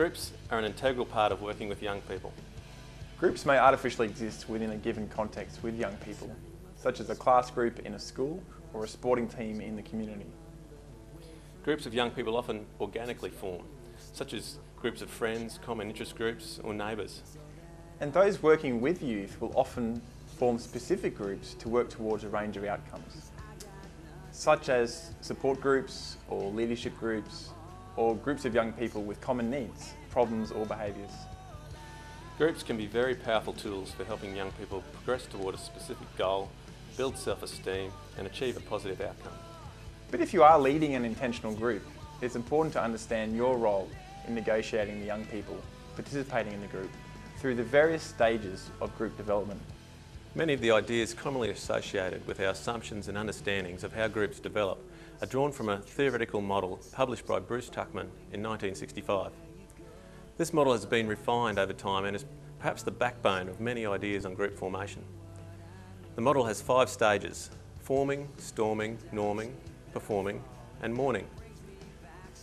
Groups are an integral part of working with young people. Groups may artificially exist within a given context with young people, such as a class group in a school or a sporting team in the community. Groups of young people often organically form, such as groups of friends, common interest groups or neighbours. And those working with youth will often form specific groups to work towards a range of outcomes, such as support groups or leadership groups or groups of young people with common needs, problems or behaviours. Groups can be very powerful tools for helping young people progress toward a specific goal, build self-esteem and achieve a positive outcome. But if you are leading an intentional group, it's important to understand your role in negotiating the young people participating in the group through the various stages of group development. Many of the ideas commonly associated with our assumptions and understandings of how groups develop are drawn from a theoretical model published by Bruce Tuckman in 1965. This model has been refined over time and is perhaps the backbone of many ideas on group formation. The model has 5 stages: forming, storming, norming, performing and mourning.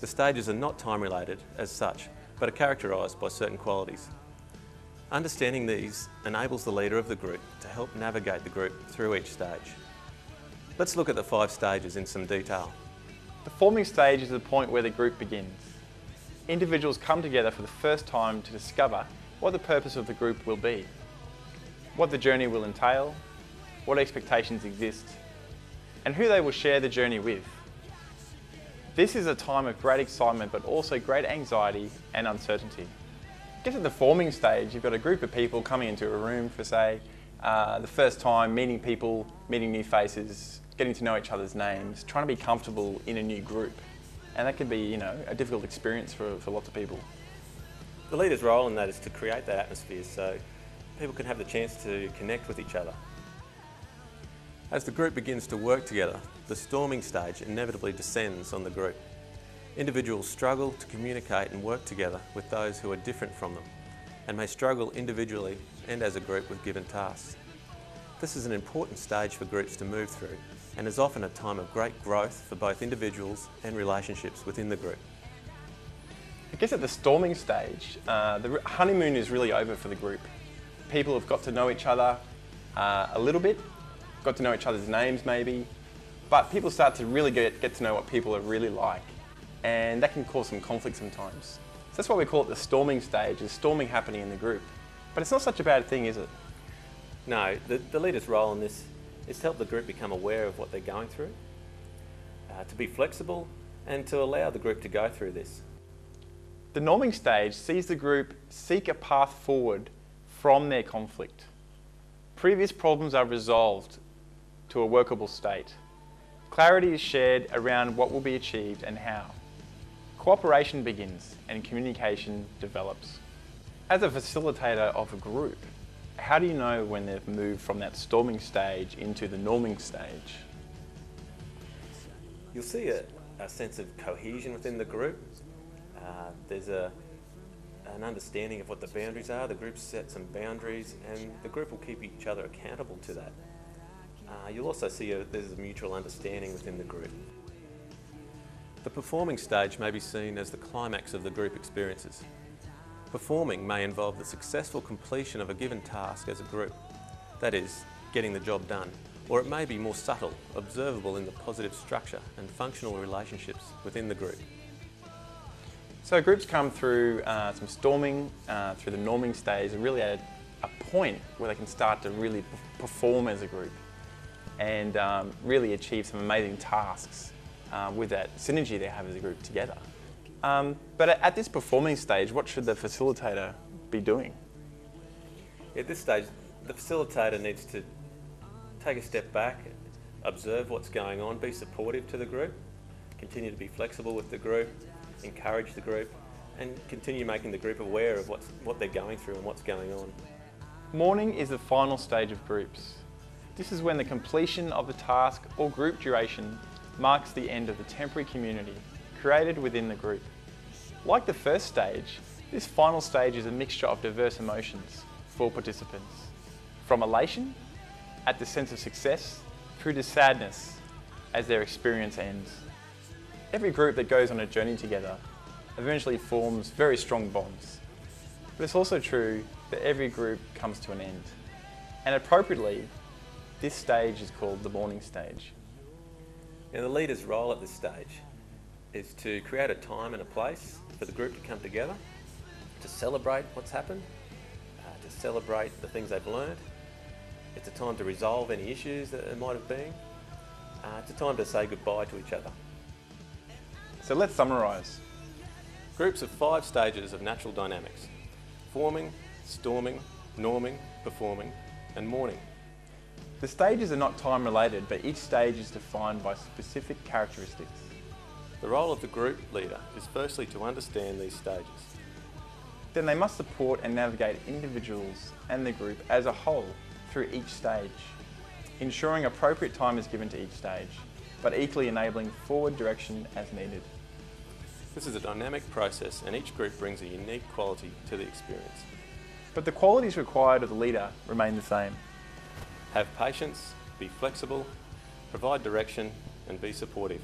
The stages are not time related as such, but are characterised by certain qualities. Understanding these enables the leader of the group to help navigate the group through each stage. Let's look at the 5 stages in some detail. The forming stage is the point where the group begins. Individuals come together for the first time to discover what the purpose of the group will be, what the journey will entail, what expectations exist, and who they will share the journey with. This is a time of great excitement but also great anxiety and uncertainty. Get to the forming stage, you've got a group of people coming into a room for, say, the first time, meeting people, meeting new faces, getting to know each other's names, trying to be comfortable in a new group. And that can be, a difficult experience for lots of people. The leader's role in that is to create that atmosphere so people can have the chance to connect with each other. As the group begins to work together, the storming stage inevitably descends on the group. Individuals struggle to communicate and work together with those who are different from them and may struggle individually and as a group with given tasks. This is an important stage for groups to move through and is often a time of great growth for both individuals and relationships within the group. I guess at the storming stage, the honeymoon is really over for the group. People have got to know each other a little bit, got to know each other's names maybe, but people start to really get to know what people are really like, and that can cause some conflict sometimes. So that's why we call it the storming stage, there's storming happening in the group. But it's not such a bad thing, is it? No, the leader's role in this is to help the group become aware of what they're going through, to be flexible and to allow the group to go through this. The norming stage sees the group seek a path forward from their conflict. Previous problems are resolved to a workable state. Clarity is shared around what will be achieved and how. Cooperation begins and communication develops. As a facilitator of a group, how do you know when they've moved from that storming stage into the norming stage? You'll see a sense of cohesion within the group. There's an understanding of what the boundaries are. The group sets some boundaries and the group will keep each other accountable to that. You'll also see there's a mutual understanding within the group. The performing stage may be seen as the climax of the group experiences. Performing may involve the successful completion of a given task as a group, that is, getting the job done, or it may be more subtle, observable in the positive structure and functional relationships within the group. So groups come through some storming, through the norming stage, and really at a point where they can start to really perform as a group and really achieve some amazing tasks with that synergy they have as a group together. But at this performing stage, what should the facilitator be doing? At this stage, the facilitator needs to take a step back, observe what's going on, be supportive to the group, continue to be flexible with the group, encourage the group, and continue making the group aware of what they're going through and what's going on. Mourning is the final stage of groups. This is when the completion of the task or group duration marks the end of the temporary community created within the group. Like the first stage, this final stage is a mixture of diverse emotions for participants, from elation at the sense of success through to sadness as their experience ends. Every group that goes on a journey together eventually forms very strong bonds. But it's also true that every group comes to an end. And appropriately, this stage is called the mourning stage. Now, the leader's role at this stage is to create a time and a place for the group to come together, to celebrate what's happened, to celebrate the things they've learned. It's a time to resolve any issues that there might have been. It's a time to say goodbye to each other. So let's summarise. Groups have 5 stages of natural dynamics: forming, storming, norming, performing, and mourning. The stages are not time related, but each stage is defined by specific characteristics. The role of the group leader is firstly to understand these stages. Then they must support and navigate individuals and the group as a whole through each stage, ensuring appropriate time is given to each stage, but equally enabling forward direction as needed. This is a dynamic process, and each group brings a unique quality to the experience. But the qualities required of the leader remain the same. Have patience, be flexible, provide direction, and be supportive.